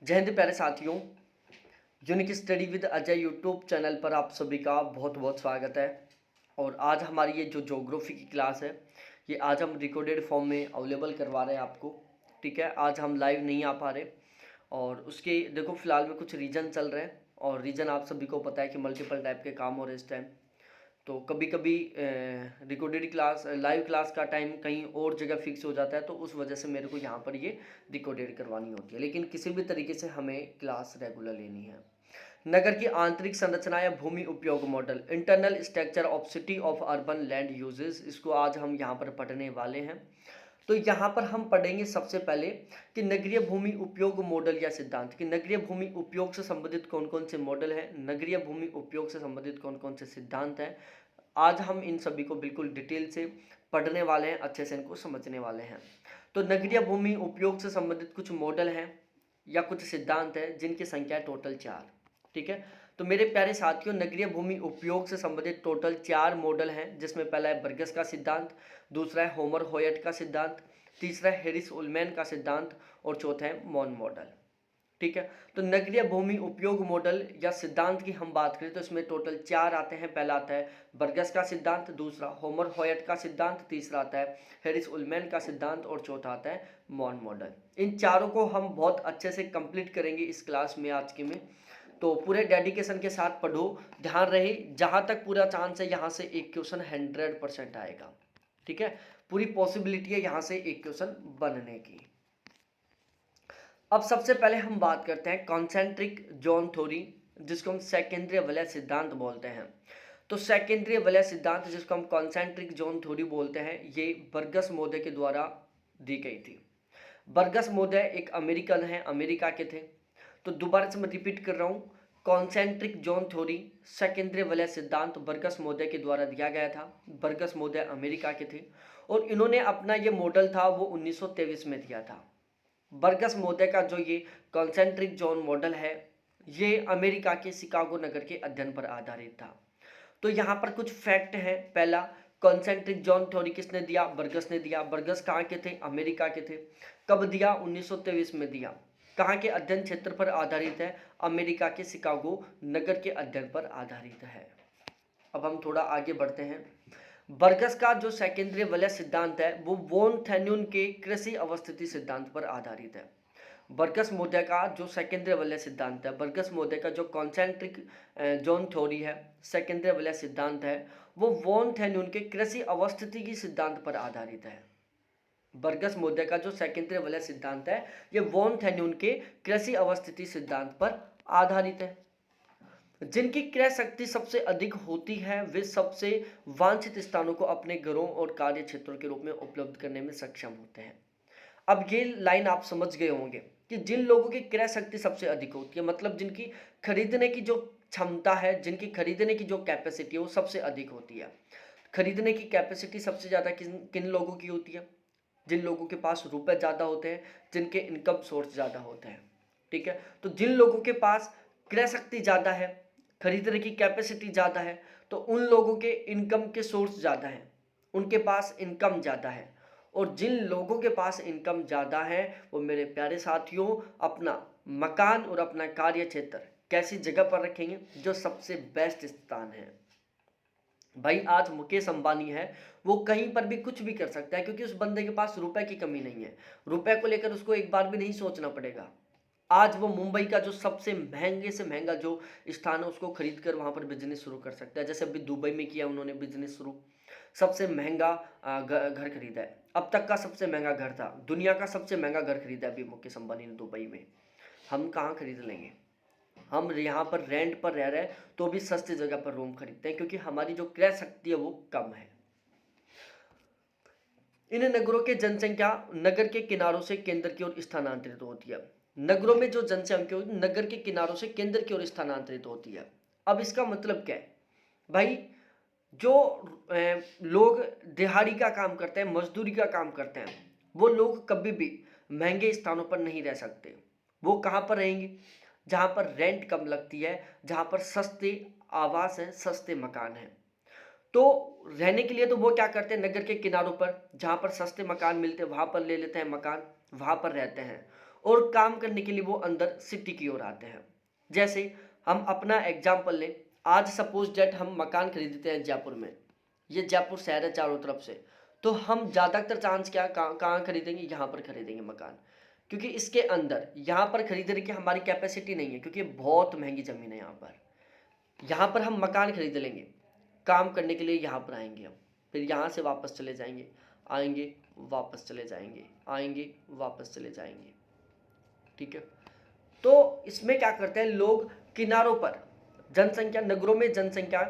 जय हिंद प्यारे साथियों। Unique study with Ajay YouTube channel पर आप सभी का बहुत बहुत स्वागत है। और आज हमारी ये जो ज्योग्राफी की क्लास है, ये आज हम रिकॉर्डेड फॉर्म में अवेलेबल करवा रहे हैं आपको। ठीक है, आज हम लाइव नहीं आ पा रहे और उसके देखो फ़िलहाल में कुछ रीज़न चल रहे हैं। और रीज़न आप सभी को पता है कि मल्टीपल टाइप के काम हो रहे हैं इस टाइम। तो कभी कभी रिकॉर्डेड क्लास लाइव क्लास का टाइम कहीं और जगह फिक्स हो जाता है, तो उस वजह से मेरे को यहाँ पर ये रिकॉर्डेड करवानी होती है। लेकिन किसी भी तरीके से हमें क्लास रेगुलर लेनी है। नगर की आंतरिक संरचना या भूमि उपयोग model, internal structure of city of urban land uses, इसको आज हम यहाँ पर पढ़ने वाले हैं। तो यहाँ पर हम पढ़ेंगे सबसे पहले कि नगरीय भूमि उपयोग मॉडल या सिद्धांत, कि नगरीय भूमि उपयोग से संबंधित कौन कौन से मॉडल हैं, नगरीय भूमि उपयोग से संबंधित कौन कौन से सिद्धांत हैं। आज हम इन सभी को बिल्कुल डिटेल से पढ़ने वाले हैं, अच्छे से इनको समझने वाले हैं। तो नगरीय भूमि उपयोग से संबंधित कुछ मॉडल हैं या कुछ सिद्धांत हैं जिनकी संख्या है टोटल 4। ठीक है, तो मेरे प्यारे साथियों, नगरीय भूमि उपयोग से संबंधित टोटल 4 मॉडल हैं, जिसमें पहला है बर्गस का सिद्धांत, दूसरा है होमर होयट का सिद्धांत, तीसरा है हेरिस उलमैन का सिद्धांत और चौथा है मॉन मॉडल। ठीक है, तो नगरीय भूमि उपयोग मॉडल या सिद्धांत की हम बात करें तो इसमें टोटल 4 आते हैं। पहला आता है बर्गस का सिद्धांत, दूसरा होमर होयट का सिद्धांत, तीसरा आता है हेरिस उलमैन का सिद्धांत और चौथा आता है मॉन मॉडल। इन चारों को हम बहुत अच्छे से कंप्लीट करेंगे इस क्लास में आज की में। तो पूरे डेडिकेशन के साथ पढ़ो, ध्यान रहे, जहां तक पूरा चांस है यहाँ से एक क्वेश्चन 100% आएगा। ठीक है, पूरी पॉसिबिलिटी है यहाँ से एक क्वेश्चन बनने की। अब सबसे पहले हम बात करते हैं कॉन्सेंट्रिक जोन थ्योरी, जिसको हम सेकेंद्रीय वलय सिद्धांत बोलते हैं। तो सेकेंद्रीय वलय सिद्धांत, जिसको हम कॉन्सेंट्रिक जोन थ्योरी बोलते हैं, ये बर्गस महोदय के द्वारा दी गई थी। बर्गस महोदय एक अमेरिकन है, अमेरिका के थे। तो दोबारा से मैं रिपीट कर रहा हूँ, कॉन्सेंट्रिक जोन थ्योरी सेकेंद्रीय वलय सिद्धांत बर्गस महोदय के द्वारा दिया गया था। बर्गस महोदय अमेरिका के थे और इन्होंने अपना ये मॉडल था वो 1923 में दिया था। बर्गस महोदय का जो ये कॉन्सेंट्रिक जोन मॉडल है, ये अमेरिका के शिकागो नगर के अध्ययन पर आधारित था। तो यहाँ पर कुछ फैक्ट है। पहला, कॉन्सेंट्रिक जोन थ्योरी किसने दिया? बर्गस ने दिया। बर्गस कहाँ के थे? अमेरिका के थे। कब दिया? 1923 में दिया। कहाँ के अध्ययन क्षेत्र पर आधारित है? अमेरिका के शिकागो नगर के अध्ययन पर आधारित है। अब हम थोड़ा आगे बढ़ते हैं। बर्गस का जो सेकेंद्रीय वलय सिद्धांत है वो वॉन थेन्यून के कृषि अवस्थिति सिद्धांत पर आधारित है। बर्गस महोदय का जो सेकेंद्रीय वलय सिद्धांत है, बर्गस महोदय का जो कॉन्सेंट्रिक जोन थ्योरी है, सेकेंद्रीय वलय सिद्धांत है, वो वॉन थेन्यून के कृषि अवस्थिति की सिद्धांत पर आधारित है। बर्गस महोदय का जो सेकेंद्रीय वलय सिद्धांत है, ये वॉन थेन्यून के कृषि अवस्थिति सिद्धांत पर आधारित है। जिनकी क्रय शक्ति सबसे अधिक होती है वे सबसे वांछित स्थानों को अपने घरों और कार्य क्षेत्रों के रूप में उपलब्ध करने में सक्षम होते हैं। अब ये लाइन आप समझ गए होंगे कि जिन लोगों की क्रय शक्ति सबसे अधिक होती है, मतलब जिनकी खरीदने की जो क्षमता है, जिनकी खरीदने की जो कैपेसिटी है वो सबसे अधिक होती है। खरीदने की कैपेसिटी सबसे ज़्यादा किन किन लोगों की होती है? जिन लोगों के पास रुपए ज़्यादा होते हैं, जिनके इनकम सोर्स ज़्यादा होते हैं। ठीक है, तो जिन लोगों के पास क्रय शक्ति ज़्यादा है, खरीदने की कैपेसिटी ज़्यादा है, तो उन लोगों के इनकम के सोर्स ज़्यादा हैं, उनके पास इनकम ज़्यादा है। और जिन लोगों के पास इनकम ज़्यादा है वो मेरे प्यारे साथियों अपना मकान और अपना कार्य क्षेत्र कैसी जगह पर रखेंगे? जो सबसे बेस्ट स्थान है। भाई आज मुकेश अंबानी है, वो कहीं पर भी कुछ भी कर सकता है, क्योंकि उस बंदे के पास रुपए की कमी नहीं है। रुपए को लेकर उसको एक बार भी नहीं सोचना पड़ेगा। आज वो मुंबई का जो सबसे महंगे से महंगा जो स्थान है उसको खरीद कर वहां पर बिजनेस शुरू कर सकता है। जैसे अभी दुबई में किया उन्होंने बिजनेस शुरू, सबसे महंगा घर खरीदा है। अब तक का सबसे महंगा घर था, दुनिया का सबसे महंगा घर खरीदा अभी मुकेश अंबानी ने दुबई में। हम कहाँ खरीद लेंगे? हम यहाँ पर रेंट पर रह रहे हैं तो भी सस्ती जगह पर रूम खरीदते हैं, क्योंकि हमारी जो क्रय शक्ति है वो कम है। इन नगरों की जनसंख्या नगर के किनारों से केंद्र की ओर स्थानांतरित होती है। नगरों में जो जनसंख्या नगर के किनारों से केंद्र की ओर स्थानांतरित होती है। अब इसका मतलब क्या है भाई? जो लोग दिहाड़ी का काम करते हैं, मजदूरी का काम करते हैं, वो लोग कभी भी महंगे स्थानों पर नहीं रह सकते। वो कहाँ पर रहेंगे? जहाँ पर रेंट कम लगती है, जहाँ पर सस्ते आवास हैं, सस्ते मकान हैं। तो रहने के लिए तो वो क्या करते हैं, नगर के किनारों पर जहाँ पर सस्ते मकान मिलते हैं वहाँ पर ले लेते हैं मकान, वहाँ पर रहते हैं। और काम करने के लिए वो अंदर सिटी की ओर आते हैं। जैसे हम अपना एग्जाम्पल लें, आज सपोज डेट हम मकान खरीदते हैं जयपुर में, ये जयपुर शहर है चारों तरफ से, तो हम ज़्यादातर चांस क्या कहाँ खरीदेंगे, यहाँ पर खरीदेंगे मकान, क्योंकि इसके अंदर यहाँ पर खरीदने की हमारी कैपेसिटी नहीं है, क्योंकि बहुत महंगी ज़मीन है यहाँ पर हम मकान खरीद लेंगे, काम करने के लिए यहाँ पर आएंगे हम, फिर यहाँ से वापस चले जाएंगे, आएंगे वापस चले जाएंगे, आएंगे वापस चले जाएंगे, ठीक है। तो इसमें क्या करते हैं लोग, किनारों पर जनसंख्या, नगरों में जनसंख्या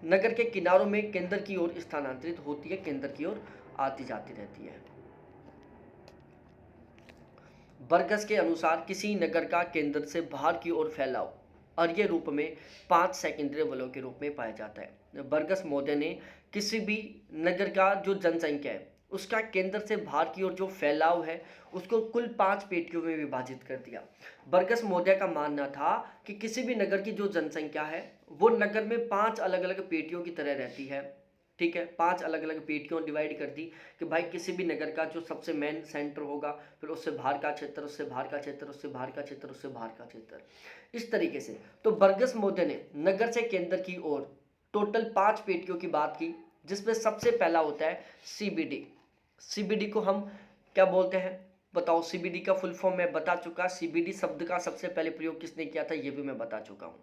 नगर के किनारों में केंद्र की ओर स्थानांतरित होती है, केंद्र की ओर आती जाती रहती है। बरगस के अनुसार किसी नगर का केंद्र से बाहर की ओर फैलाव अर्घ्य रूप में 5 सेकेंडरी वलयों के रूप में पाया जाता है। बरगस महोदय ने किसी भी नगर का जो जनसंख्या है उसका केंद्र से बाहर की ओर जो फैलाव है उसको कुल 5 पेटियों में विभाजित कर दिया। बरगस महोदय का मानना था कि किसी भी नगर की जो जनसंख्या है वो नगर में 5 अलग अलग पेटियों की तरह रहती है, ठीक है। 5 अलग अलग पेटियों डिवाइड कर दी कि भाई किसी भी नगर का जो सबसे मेन सेंटर होगा, फिर उससे बाहर का क्षेत्र, उससे बाहर का क्षेत्र, उससे बाहर का क्षेत्र, उससे बाहर का क्षेत्र, इस तरीके से। तो बरगस महोदय ने नगर से केंद्र की ओर टोटल 5 पेटियों की बात की, जिसमें सबसे पहला होता है सीबीडी। सीबीडी को हम क्या बोलते हैं बताओ, सीबीडी का फुल फॉर्म मैं बता चुका, सीबीडी शब्द का सबसे पहले प्रयोग किसने किया था ये भी मैं बता चुका हूं।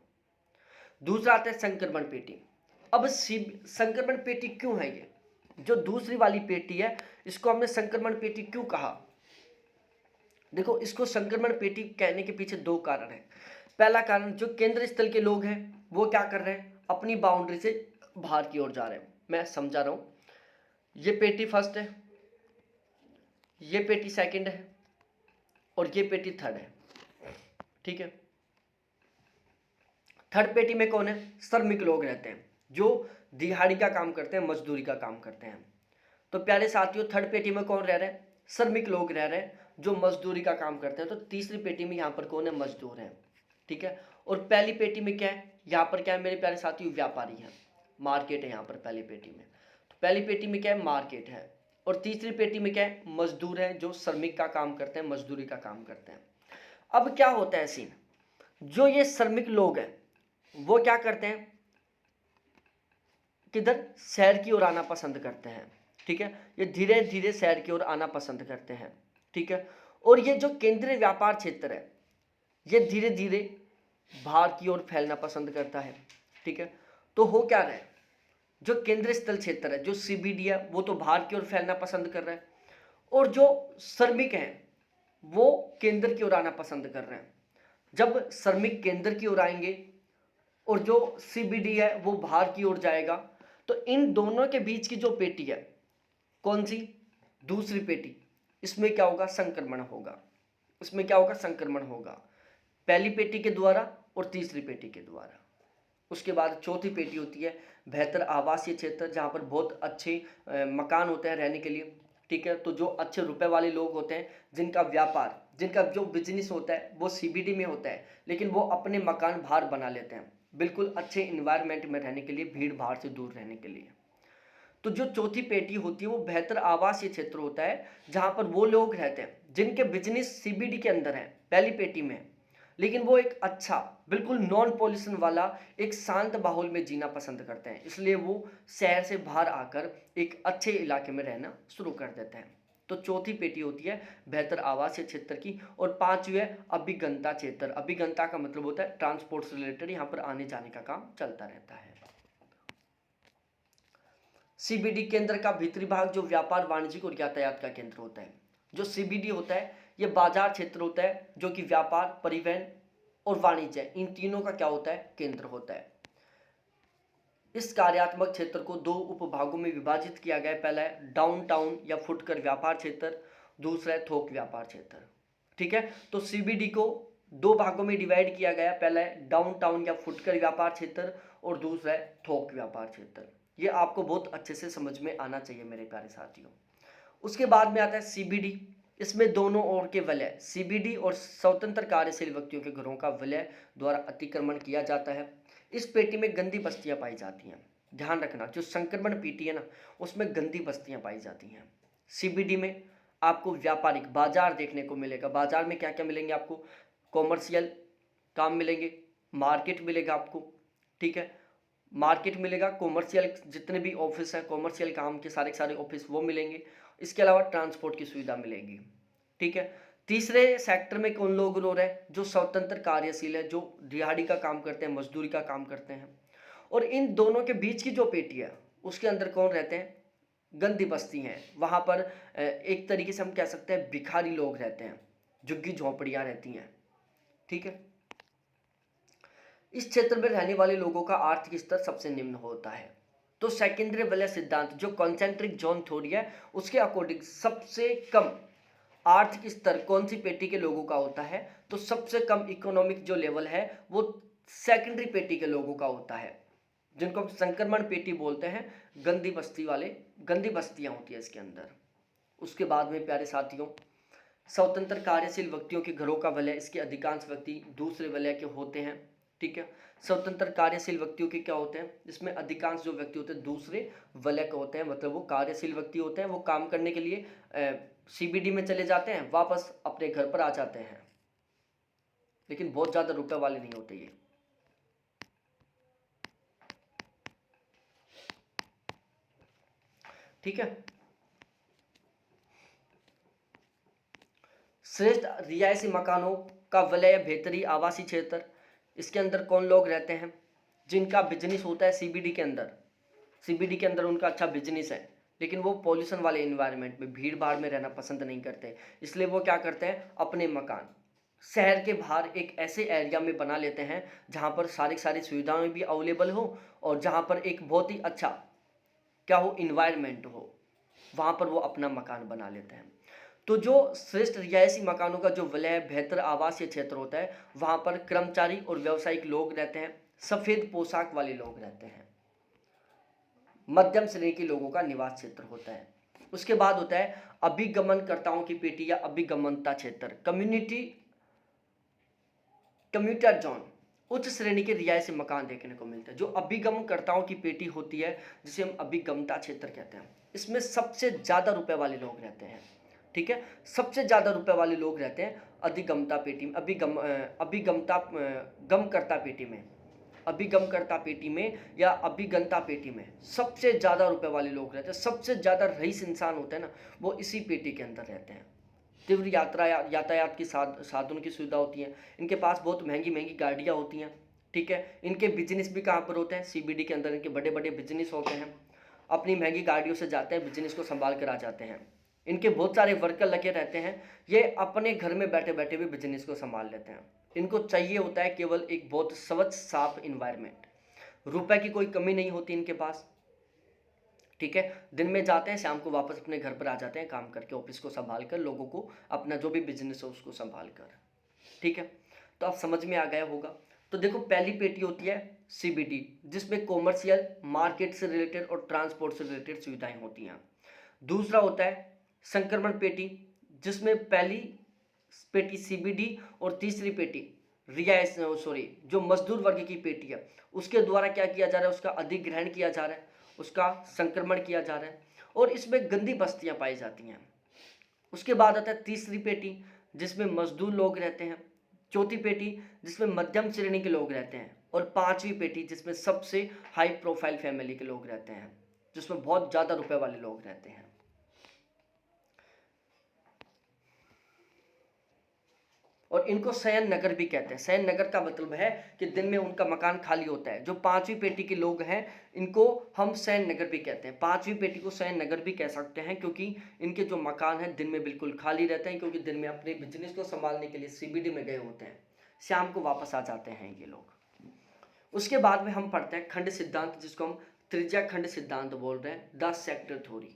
दूसरा आता है संक्रमण पेटी। अब संक्रमण पेटी क्यों है, ये जो दूसरी वाली पेटी है इसको हमने संक्रमण पेटी क्यों कहा, देखो इसको संक्रमण पेटी कहने के पीछे 2 कारण है। पहला कारण, जो केंद्र स्थल के लोग हैं वो क्या कर रहे हैं, अपनी बाउंड्री से बाहर की ओर जा रहे हैं। मैं समझा रहा हूं, ये पेटी फर्स्ट है, ये पेटी सेकंड है और ये पेटी थर्ड है, ठीक है। थर्ड पेटी में कौन है, श्रमिक लोग रहते हैं जो दिहाड़ी का काम करते हैं, मजदूरी का काम करते हैं। तो प्यारे साथियों थर्ड पेटी में कौन रह रहे हैं, श्रमिक लोग रह रहे हैं जो मजदूरी का काम करते हैं। तो तीसरी पेटी में यहाँ पर कौन है, मजदूर है, ठीक है। और पहली पेटी में क्या है, यहाँ पर क्या है मेरे प्यारे साथियों, व्यापारी है, मार्केट है यहाँ पर पहली पेटी में। तो पहली पेटी में क्या है, मार्केट है, और तीसरी पेटी में क्या है, मजदूर है जो श्रमिक का काम करते हैं, मजदूरी का काम करते हैं। अब क्या होता है सीन, जो ये श्रमिक लोग हैं वो क्या करते हैं, किधर, शहर की ओर आना पसंद करते हैं, ठीक है। ये धीरे धीरे शहर की ओर आना पसंद करते हैं, ठीक है। और ये जो केंद्रीय व्यापार क्षेत्र है ये धीरे धीरे बाहर की ओर फैलना पसंद करता है, ठीक है। तो हो क्या रहा है, जो केंद्रीय स्थल क्षेत्र है जो सीबीडी है वो तो बाहर की ओर फैलना पसंद कर रहा है, और जो श्रमिक हैं वो केंद्र की ओर आना पसंद कर रहे हैं। जब श्रमिक केंद्र की ओर आएंगे और जो सीबीडी है वो बाहर की ओर जाएगा, तो इन दोनों के बीच की जो पेटी है, कौन सी, दूसरी पेटी, इसमें क्या होगा, संक्रमण होगा। इसमें क्या होगा, संक्रमण होगा, पहली पेटी के द्वारा और तीसरी पेटी के द्वारा। उसके बाद चौथी पेटी होती है बेहतर आवासीय क्षेत्र, जहाँ पर बहुत अच्छे मकान होते हैं रहने के लिए, ठीक है। तो जो अच्छे रुपए वाले लोग होते हैं, जिनका व्यापार, जिनका जो बिजनेस होता है वो सीबीडी में होता है, लेकिन वो अपने मकान बाहर बना लेते हैं, बिल्कुल अच्छे इन्वायरमेंट में रहने के लिए, भीड़ भाड़ से दूर रहने के लिए। तो जो चौथी पेटी होती है वो बेहतर आवासीय क्षेत्र होता है, जहां पर वो लोग रहते हैं जिनके बिजनेस सीबीडी के अंदर है, पहली पेटी में, लेकिन वो एक अच्छा बिल्कुल नॉन पॉल्यूशन वाला एक शांत माहौल में जीना पसंद करते हैं, इसलिए वो शहर से बाहर आकर एक अच्छे इलाके में रहना शुरू कर देते हैं। तो चौथी पेटी होती है बेहतर आवासीय क्षेत्र की, और पांचवी है अभिगंता क्षेत्र। अभिगंता का मतलब होता है ट्रांसपोर्ट से रिलेटेड, यहाँ पर आने जाने का काम चलता रहता है। सीबीडी केंद्र का भीतरी भाग जो व्यापार, वाणिज्यिक और यातायात का केंद्र होता है। जो सीबीडी होता है ये बाजार क्षेत्र होता है जो कि व्यापार, परिवहन और वाणिज्य, इन तीनों का क्या होता है, केंद्र होता है। इस कार्यात्मक क्षेत्र को 2 उपभागों में विभाजित किया गया है। पहला है डाउनटाउन या फुटकर व्यापार क्षेत्र, दूसरा है थोक व्यापार क्षेत्र, ठीक है। तो सीबीडी को 2 भागों में डिवाइड किया गया, पहला है डाउनटाउन या फुटकर व्यापार क्षेत्र और दूसरा है थोक व्यापार क्षेत्र। ये आपको बहुत अच्छे से समझ में आना चाहिए मेरे प्यारे साथियों। उसके बाद में आता है सीबीडी, इसमें दोनों ओर के विलय, सीबीडी और स्वतंत्र कार्यशील व्यक्तियों के घरों का विलय द्वारा अतिक्रमण किया जाता है। इस पेटी में गंदी बस्तियां पाई जाती हैं, ध्यान रखना, जो संक्रमण पेटी है ना उसमें गंदी बस्तियां पाई जाती हैं। सीबीडी में आपको व्यापारिक बाजार देखने को मिलेगा। बाजार में क्या क्या मिलेंगे आपको? कॉमर्शियल काम मिलेंगे, मार्केट मिलेगा आपको, ठीक है, मार्केट मिलेगा, कॉमर्शियल जितने भी ऑफिस हैं कॉमर्शियल काम के सारे सारे ऑफिस वो मिलेंगे। इसके अलावा ट्रांसपोर्ट की सुविधा मिलेगी, ठीक है। तीसरे सेक्टर में कौन लोग रो रहे हैं? जो स्वतंत्र कार्यशील है, जो दिहाड़ी का काम करते हैं, मजदूरी का काम करते हैं। और इन दोनों के बीच की जो पेटी है उसके अंदर कौन रहते हैं? गंदी बस्ती हैं। वहाँ पर एक तरीके से हम कह सकते हैं भिखारी लोग रहते हैं, झुग्गी झोंपड़ियाँ रहती हैं, ठीक है। इस क्षेत्र में रहने वाले लोगों का आर्थिक स्तर सबसे निम्न होता है। तो सेकेंडरी वलय सिद्धांत जो कॉन्सेंट्रिक जोन थ्योरी है उसके अकॉर्डिंग सबसे कम आर्थिक स्तर कौन सी पेटी के लोगों का होता है? तो सबसे कम इकोनॉमिक जो लेवल है वो सेकेंडरी पेटी के लोगों का होता है, जिनको हम संक्रमण पेटी बोलते हैं। गंदी बस्ती वाले, गंदी बस्तियां होती है इसके अंदर। उसके बाद में प्यारे साथियों, स्वतंत्र कार्यशील व्यक्तियों के घरों का वलय, इसके अधिकांश व्यक्ति दूसरे वलय के होते हैं, ठीक है। स्वतंत्र कार्यशील व्यक्तियों के क्या होते हैं? इसमें अधिकांश जो व्यक्ति होते हैं दूसरे वलय के होते हैं, मतलब वो कार्यशील व्यक्ति होते हैं, वो काम करने के लिए सीबीडी में चले जाते हैं, वापस अपने घर पर आ जाते हैं, लेकिन बहुत ज्यादा रुपए वाले नहीं होते ये, ठीक है। श्रेष्ठ रिहायशी मकानों का वलय बेहतरी आवासीय क्षेत्र, इसके अंदर कौन लोग रहते हैं? जिनका बिजनेस होता है सीबीडी के अंदर, सीबीडी के अंदर उनका अच्छा बिजनेस है, लेकिन वो पॉल्यूशन वाले इन्वायरमेंट में, भीड़ भाड़ में रहना पसंद नहीं करते, इसलिए वो क्या करते हैं? अपने मकान शहर के बाहर एक ऐसे एरिया में बना लेते हैं जहाँ पर सारी सारी सुविधाएं भी अवेलेबल हो और जहाँ पर एक बहुत ही अच्छा क्या हो, इन्वायरमेंट हो, वहाँ पर वो अपना मकान बना लेते हैं। तो जो श्रेष्ठ रिहायशी मकानों का जो वलय बेहतर आवासीय क्षेत्र होता है वहाँ पर कर्मचारी और व्यावसायिक लोग रहते हैं, सफ़ेद पोशाक वाले लोग रहते हैं, मध्यम श्रेणी के लोगों का निवास क्षेत्र होता है। उसके बाद होता है अभिगमनकर्ताओं की पेटी या अभिगमनता क्षेत्र, कम्यूटर जोन। उच्च श्रेणी के रिहायशी मकान देखने को मिलते हैं। जो अभिगमनकर्ताओं की पेटी होती है जिसे हम अभिगमता क्षेत्र कहते हैं, इसमें सबसे ज़्यादा रुपए वाले लोग रहते हैं, ठीक है। सबसे ज़्यादा रुपए वाले लोग रहते हैं अधिगमता पेटी में, गमकर्ता पेटी में, अभिगमकर्ता पेटी में या अभिगंता पेटी में सबसे ज़्यादा रुपए वाले लोग रहते हैं। सबसे ज़्यादा रईस इंसान होते हैं ना, वो इसी पेटी के अंदर रहते हैं। तीव्र यातायात की साधन की सुविधा होती है, इनके पास बहुत महंगी महंगी गाड़ियाँ होती हैं, ठीक है। इनके बिजनेस भी कहाँ पर होते हैं? सीबीडी के अंदर इनके बड़े बड़े बिजनेस होते हैं, अपनी महंगी गाड़ियों से जाते हैं, बिजनेस को संभाल कर आ जाते हैं। इनके बहुत सारे वर्कर लगे रहते हैं, ये अपने घर में बैठे बैठे भी बिजनेस को संभाल लेते हैं। इनको चाहिए होता है केवल एक बहुत स्वच्छ साफ इन्वायरमेंट, रुपए की कोई कमी नहीं होती इनके पास, ठीक है। दिन में जाते हैं, शाम को वापस अपने घर पर आ जाते हैं, काम करके ऑफिस को संभाल कर, लोगों को अपना जो भी बिजनेस है उसको संभाल कर, ठीक है। तो आप समझ में आ गया होगा। तो देखो पहली पेटी होती है सीबीडी, जिसमें कॉमर्शियल, मार्केट से रिलेटेड और ट्रांसपोर्ट से रिलेटेड सुविधाएं होती हैं। दूसरा होता है संक्रमण पेटी, जिसमें पहली पेटी सीबीडी और तीसरी पेटी जो मजदूर वर्ग की पेटी है उसके द्वारा क्या किया जा रहा है? उसका अधिग्रहण किया जा रहा है, उसका संक्रमण किया जा रहा है और इसमें गंदी बस्तियां पाई जाती हैं। उसके बाद आता है तीसरी पेटी जिसमें मजदूर लोग रहते हैं, चौथी पेटी जिसमें मध्यम श्रेणी के लोग रहते हैं और पांचवी पेटी जिसमें सबसे हाई प्रोफाइल फैमिली के लोग रहते हैं, जिसमें बहुत ज़्यादा रुपए वाले लोग रहते हैं। और इनको शयन नगर भी कहते हैं। शयन नगर का मतलब है कि दिन में उनका मकान खाली होता है। जो पांचवी पेटी के लोग हैं इनको हम शयन नगर भी कहते हैं। पांचवी पेटी को शयन नगर भी कह सकते हैं क्योंकि इनके जो मकान हैं दिन में बिल्कुल खाली रहते हैं, क्योंकि दिन में अपने बिजनेस को संभालने के लिए सीबीडी में गए होते हैं, शाम को वापस आ जाते हैं ये लोग। उसके बाद में हम पढ़ते हैं खंड सिद्धांत, जिसको हम त्रिज्या खंड सिद्धांत बोल रहे हैं, the sector theory.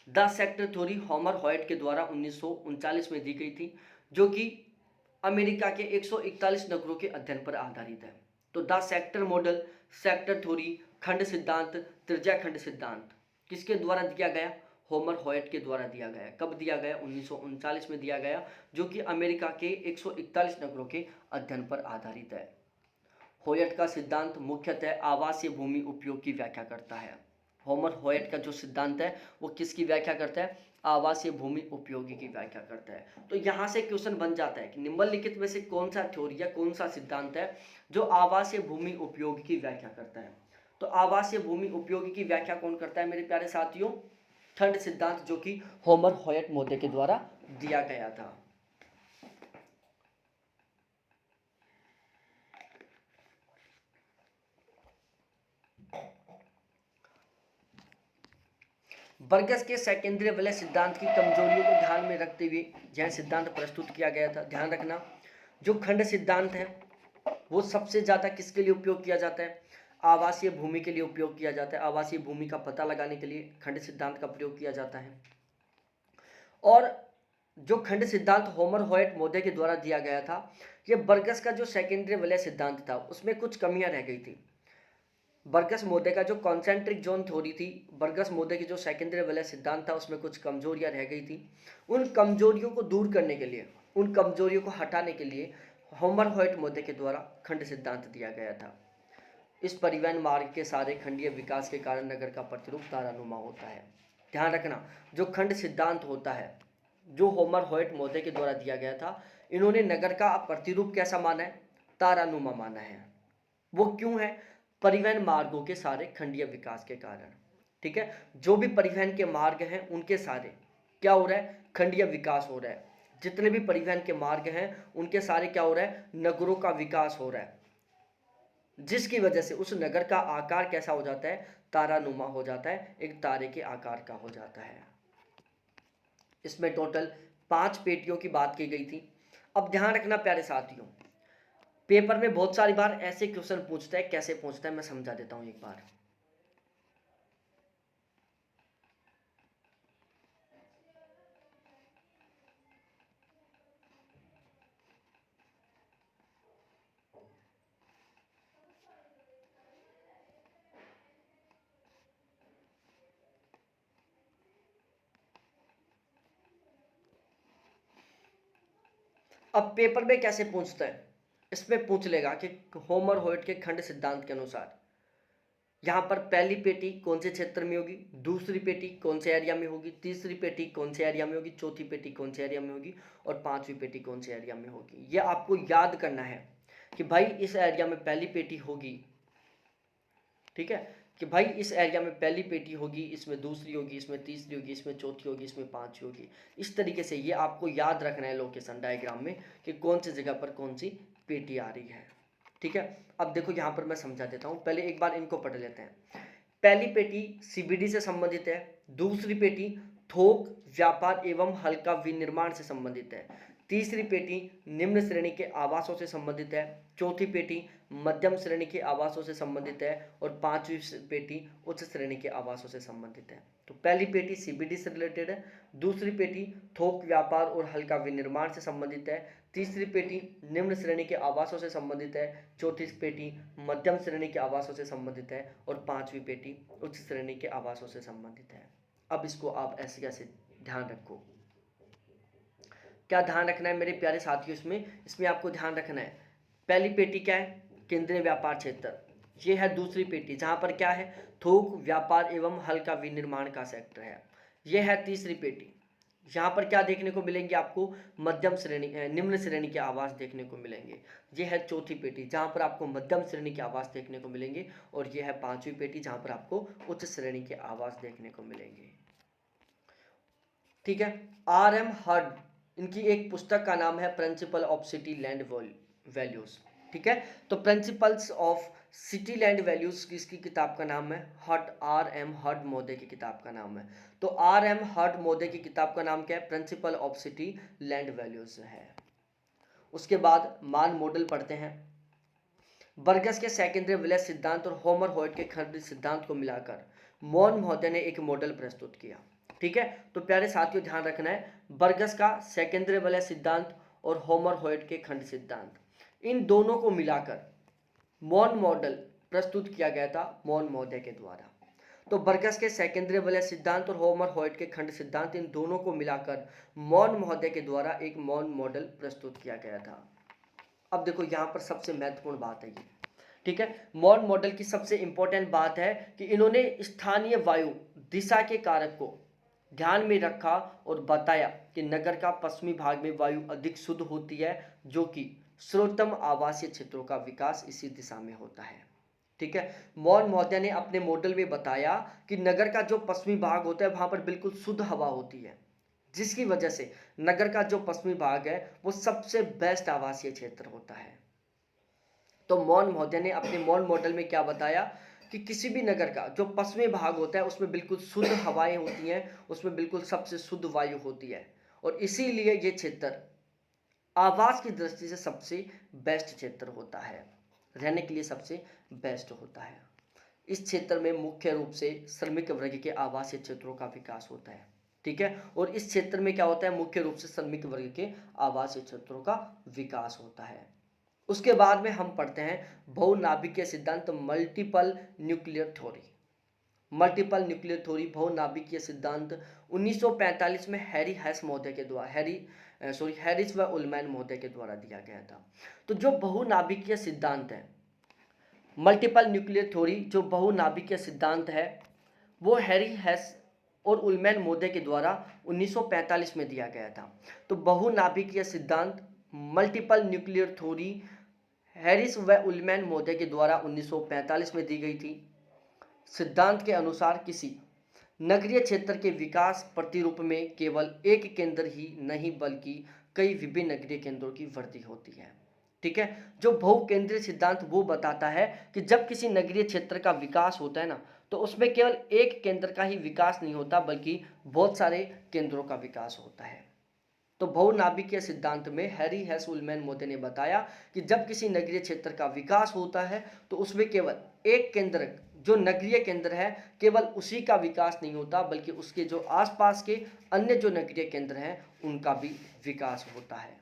The sector theory Homer Hoyt के द्वारा 1939 में दी गई थी, जो कि अमेरिका के 141 नगरों के अध्ययन पर आधारित है। तो the sector model, sector theory, खंड सिद्धांत, त्रिज्या खंड सिद्धांत किसके द्वारा दिया गया? होमर हॉयट के द्वारा दिया गया। कब दिया गया? 1939 में दिया गया, जो कि अमेरिका के 141 नगरों के अध्ययन पर आधारित है। हॉयट का सिद्धांत मुख्यतः आवासीय भूमि उपयोग की व्याख्या करता है। होमर हॉयट का जो सिद्धांत है वो किसकी व्याख्या करता है? आवासीय भूमि उपयोगी की व्याख्या करता है। तो यहाँ से क्वेश्चन बन जाता है कि निम्नलिखित में से कौन सा थ्योरी या कौन सा सिद्धांत है जो आवासीय भूमि उपयोगी की व्याख्या करता है। तो आवासीय भूमि उपयोगी की व्याख्या कौन करता है मेरे प्यारे साथियों? थर्ड सिद्धांत, जो कि होमर हॉयट मोदे के द्वारा दिया गया था। बर्गस के सेकेंद्रीय वलय सिद्धांत की कमजोरियों को ध्यान में रखते हुए यह सिद्धांत प्रस्तुत किया गया था। ध्यान रखना, जो खंड सिद्धांत है वो सबसे ज़्यादा किसके लिए उपयोग किया जाता है? आवासीय भूमि के लिए उपयोग किया जाता है। आवासीय भूमि का पता लगाने के लिए खंड सिद्धांत का प्रयोग किया जाता है। और जो खंड सिद्धांत होमर हॉयट मोदे के द्वारा दिया गया था, यह बर्गस का जो सेकेंडरी वलय सिद्धांत था उसमें कुछ कमियां रह गई थी। बर्गस मोदे का जो कॉन्सेंट्रिक जोन थ्योरी थी, बर्गस मोदे की जो सेकेंडरी वलय सिद्धांत था उसमें कुछ कमजोरियां रह गई थी। उन कमजोरियों को दूर करने के लिए, उन कमजोरियों को हटाने के लिए होमर हॉयट मोदे के द्वारा खंड सिद्धांत दिया गया था। इस परिवहन मार्ग के सारे खंडीय विकास के कारण नगर का प्रतिरूप तारानुमा होता है। ध्यान रखना, जो खंड सिद्धांत होता है जो होमर हॉयट मोदे के द्वारा दिया गया था, इन्होंने नगर का प्रतिरूप कैसा माना है? तारानुमा माना है। वो क्यों है? परिवहन मार्गों के सारे खंडीय विकास के कारण। ठीक है, जो भी परिवहन के मार्ग हैं उनके सारे क्या हो रहा है? खंडीय विकास हो रहा है। जितने भी परिवहन के मार्ग हैं उनके सारे क्या हो रहा है? नगरों का विकास हो रहा है, जिसकी वजह से उस नगर का आकार कैसा हो जाता है? तारानुमा हो जाता है, एक तारे के आकार का हो जाता है। इसमें टोटल 5 पेटियों की बात की गई थी। अब ध्यान रखना प्यारे साथियों, पेपर में बहुत सारी बार ऐसे क्वेश्चन पूछता है। कैसे पूछता है मैं समझा देता हूं एक बार। अब पेपर में कैसे पूछता है? इसमें पूछ लेगा कि होमर हॉयट के खंड सिद्धांत के अनुसार यहाँ पर पहली पेटी कौन से क्षेत्र में होगी, दूसरी पेटी कौन से एरिया में होगी, तीसरी पेटी कौन से एरिया में होगी, चौथी पेटी कौन से एरिया में होगी और पांचवी पेटी कौन से एरिया में होगी। ये आपको याद करना है कि भाई इस एरिया में पहली पेटी होगी। ठीक है, कि भाई इस एरिया में पहली पेटी होगी, इसमें दूसरी होगी, इसमें तीसरी होगी, इसमें चौथी होगी, इसमें पांचवी होगी। इस तरीके से ये आपको याद रखना है लोकेशन डायग्राम में कि कौन सी जगह पर कौन सी पेटी आ रही है। ठीक है, अब देखो यहाँ पर मैं समझा देता हूँ, पहले एक बार इनको पढ़ लेते हैं। पहली पेटी सीबीडी से संबंधित है, दूसरी पेटी थोक व्यापार एवं हल्का विनिर्माण से संबंधित है, तीसरी पेटी निम्न श्रेणी के आवासों से संबंधित है, चौथी पेटी मध्यम श्रेणी के आवासों से संबंधित है और पांचवी पेटी उच्च श्रेणी के आवासों से संबंधित है। तो पहली पेटी सीबीडी से रिलेटेड है, दूसरी पेटी थोक व्यापार और हल्का विनिर्माण से संबंधित है, तीसरी पेटी निम्न श्रेणी के आवासों से संबंधित है, चौथी पेटी मध्यम श्रेणी के आवासों से संबंधित है और पांचवी पेटी उच्च श्रेणी के आवासों से संबंधित है। अब इसको आप ऐसे कैसे ध्यान रखो, क्या ध्यान रखना है मेरे प्यारे साथियों? इसमें आपको ध्यान रखना है, पहली पेटी क्या है? केंद्रीय व्यापार क्षेत्र। ये है दूसरी पेटी जहां पर क्या है? थोक व्यापार एवं हल्का विनिर्माण का सेक्टर है। यह है तीसरी पेटी, यहाँ पर क्या देखने को मिलेंगे आपको? मध्यम श्रेणी निम्न श्रेणी के आवास देखने को मिलेंगे। यह है चौथी पेटी जहाँ पर आपको मध्यम श्रेणी के आवास देखने को मिलेंगे और यह है पांचवी पेटी जहाँ पर आपको उच्च श्रेणी के आवास देखने को मिलेंगे। ठीक है, R.M. हर्ड, इनकी एक पुस्तक का नाम है principle of city land values. ठीक है, तो principles of city land values किसकी किताब का नाम है? Heard, R.M. हर्ड मोदे की किताब का नाम है। तो R.M. हर्ड मोदे की किताब का नाम क्या है? Principle of city land values है। उसके बाद मान मॉडल पढ़ते हैं। बर्गस के सेकेंडरी विलय सिद्धांत और होमर हॉयट के खंड सिद्धांत को मिलाकर मॉन महोदय ने एक मॉडल प्रस्तुत किया। ठीक है, तो प्यारे साथियों ध्यान रखना है, बर्गस का सेकेंडरी वलय सिद्धांत और होमर हॉयट के खंड सिद्धांत, इन दोनों को मिलाकर मॉन मॉडल प्रस्तुत किया गया था मॉन महोदय के द्वारा। तो बर्गस के सेकेंडरी वलय सिद्धांत और होमर हॉयट के खंड सिद्धांत, इन दोनों को मिलाकर मॉन महोदय के द्वारा एक मॉन मॉडल प्रस्तुत किया गया था। अब देखो यहाँ पर सबसे महत्वपूर्ण बात है ये। ठीक है, मॉन मॉडल की सबसे इंपॉर्टेंट बात है कि इन्होंने स्थानीय वायु दिशा के कारक को ध्यान में रखा और बताया कि नगर का पश्चिमी भाग में वायु अधिक शुद्ध होती है, जो कि सर्वोत्तम आवासीय क्षेत्रों का विकास इसी दिशा में होता है। ठीक है, मौर्य महोदय ने अपने मॉडल में बताया कि नगर का जो पश्चिमी भाग होता है वहां पर बिल्कुल शुद्ध हवा होती है, जिसकी वजह से नगर का जो पश्चिमी भाग है वो सबसे बेस्ट आवासीय क्षेत्र होता है। तो मौर्य महोदय ने अपने मौर्य मॉडल में क्या बताया कि किसी भी नगर का जो पश्चिमी भाग होता है उसमें बिल्कुल शुद्ध हवाएं होती हैं, उसमें बिल्कुल सबसे शुद्ध वायु होती है, और इसीलिए ये क्षेत्र आवास की दृष्टि से सबसे बेस्ट क्षेत्र होता है, रहने के लिए सबसे बेस्ट होता है। इस क्षेत्र में मुख्य रूप से श्रमिक वर्ग के आवासीय क्षेत्रों का विकास होता है। ठीक है, और इस क्षेत्र में क्या होता है, मुख्य रूप से श्रमिक वर्ग के आवासीय क्षेत्रों का विकास होता है। उसके बाद में हम पढ़ते हैं बहुनाभिकीय सिद्धांत, multiple nuclear theory. Multiple nuclear theory, बहुनाभिकीय सिद्धांत 1945 में हैरी हैस महोदय के द्वारा हैरिस व उलमैन महोदय के द्वारा दिया गया था। तो जो बहुनाभिकीय सिद्धांत है, मल्टीपल न्यूक्लियर थ्योरी, जो बहुनाभिकीय सिद्धांत है, वो हैरी हैस और उलमैन महोदय के द्वारा 1945 में दिया गया था। तो बहुनाभिकीय सिद्धांत, मल्टीपल न्यूक्लियर थ्योरी हैरिस व उलमैन महोदय के द्वारा 1945 में दी गई थी। सिद्धांत के अनुसार किसी नगरीय क्षेत्र के विकास प्रतिरूप में केवल एक केंद्र ही नहीं बल्कि कई विभिन्न नगरीय केंद्रों की वृद्धि होती है। ठीक है, जो बहुकेंद्रीय सिद्धांत वो बताता है कि जब किसी नगरीय क्षेत्र का विकास होता है ना, तो उसमें केवल एक केंद्र का ही विकास नहीं होता बल्कि बहुत सारे केंद्रों का विकास होता है। तो बहुनाभिकीय सिद्धांत में हैरी हैस उलमैन महोदय ने बताया कि जब किसी नगरीय क्षेत्र का विकास होता है तो उसमें केवल एक केंद्र, जो नगरीय केंद्र है, केवल उसी का विकास नहीं होता बल्कि उसके जो आसपास के अन्य जो नगरीय केंद्र हैं उनका भी विकास होता है।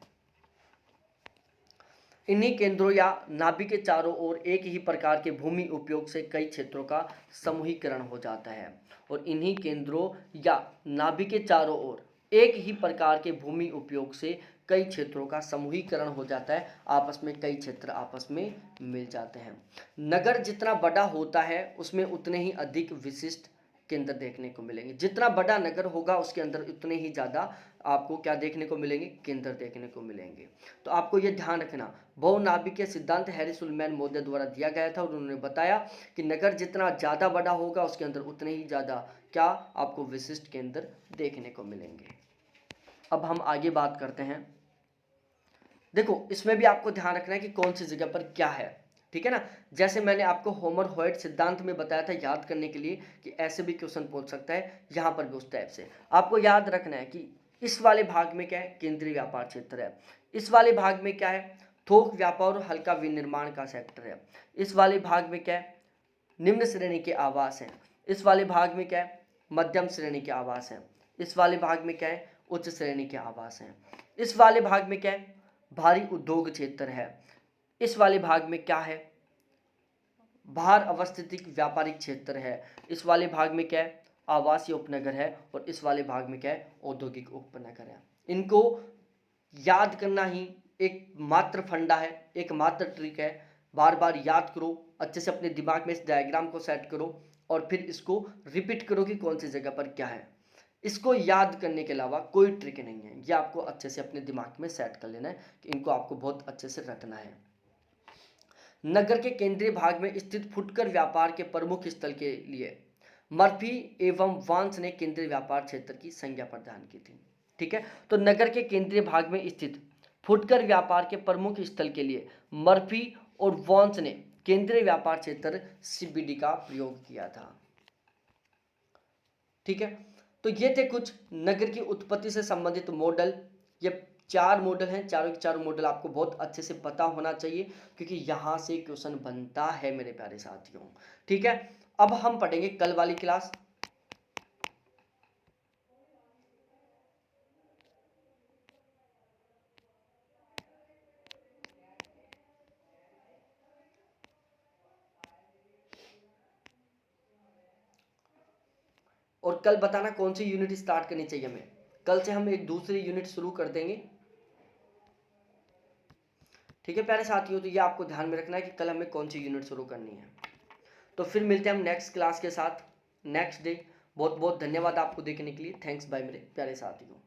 इन्हीं केंद्रों या नाभि के चारों ओर एक ही प्रकार के भूमि उपयोग से कई क्षेत्रों का समूहीकरण हो जाता है, और इन्हीं केंद्रों या नाभि के चारों ओर एक ही प्रकार के भूमि उपयोग से कई क्षेत्रों का समूहीकरण हो जाता है, आपस में कई क्षेत्र आपस में मिल जाते हैं। नगर जितना बड़ा होता है उसमें उतने ही अधिक विशिष्ट केंद्र देखने को मिलेंगे। जितना बड़ा नगर होगा उसके अंदर उतने ही ज़्यादा आपको क्या देखने को मिलेंगे, केंद्र देखने को मिलेंगे। तो आपको ये ध्यान रखना, बहुनाभिकीय सिद्धांत हैरिस उलमैन महोदय द्वारा दिया गया था और उन्होंने बताया कि नगर जितना ज़्यादा बड़ा होगा उसके अंदर उतने ही ज़्यादा क्या आपको विशिष्ट केंद्र देखने को मिलेंगे। अब हम आगे बात करते हैं। देखो, इसमें भी आपको ध्यान रखना है कि कौन सी जगह पर क्या है। ठीक है ना, जैसे मैंने आपको होमर होयट सिद्धांत में बताया था याद करने के लिए कि ऐसे भी क्वेश्चन पूछ सकता है, यहाँ पर भी उस टाइप से आपको याद रखना है कि इस वाले भाग में क्या है, केंद्रीय व्यापार क्षेत्र है। इस वाले भाग में क्या है, थोक व्यापार और हल्का विनिर्माण का सेक्टर है। इस वाले भाग में क्या है, निम्न श्रेणी के आवास हैं। इस वाले भाग में क्या है, मध्यम श्रेणी के आवास हैं। इस वाले भाग में क्या है, उच्च श्रेणी के आवास हैं। इस वाले भाग में क्या है, भारी उद्योग क्षेत्र है। इस वाले भाग में क्या है, बाहर अवस्थित व्यापारिक क्षेत्र है। इस वाले भाग में क्या है, आवासीय उपनगर है। और इस वाले भाग में क्या है, औद्योगिक उपनगर है। इनको याद करना ही एक मात्र फंडा है, एक मात्र ट्रिक है। बार बार याद करो, अच्छे से अपने दिमाग में इस डायग्राम को सेट करो और फिर इसको रिपीट करो कि कौन सी जगह पर क्या है। इसको याद करने के अलावा कोई ट्रिक नहीं है, ये आपको अच्छे से अपने दिमाग में सेट कर लेना है कि इनको आपको बहुत अच्छे से रखना है। नगर के केंद्रीय भाग में स्थित फुटकर व्यापार के प्रमुख स्थल के लिए मर्फी एवं वांस ने केंद्रीय व्यापार क्षेत्र की संज्ञा प्रदान की थी। ठीक है, तो नगर के केंद्रीय भाग में स्थित फुटकर व्यापार के प्रमुख स्थल के लिए मर्फी और वांस ने केंद्रीय व्यापार क्षेत्र सीबीडी का प्रयोग किया था। ठीक है, तो ये थे कुछ नगर की उत्पत्ति से संबंधित मॉडल। ये 4 मॉडल हैं, चारों के चारों मॉडल आपको बहुत अच्छे से पता होना चाहिए क्योंकि यहाँ से क्वेश्चन बनता है मेरे प्यारे साथियों। ठीक है, अब हम पढ़ेंगे कल वाली क्लास। और कल बताना कौन सी यूनिट स्टार्ट करनी चाहिए हमें। कल से हम एक दूसरी यूनिट शुरू कर देंगे। ठीक है प्यारे साथियों, तो ये आपको ध्यान में रखना है कि कल हमें कौन सी यूनिट शुरू करनी है। तो फिर मिलते हैं हम नेक्स्ट क्लास के साथ नेक्स्ट डे। बहुत बहुत धन्यवाद आपको देखने के लिए। थैंक्स बाय मेरे प्यारे साथियों।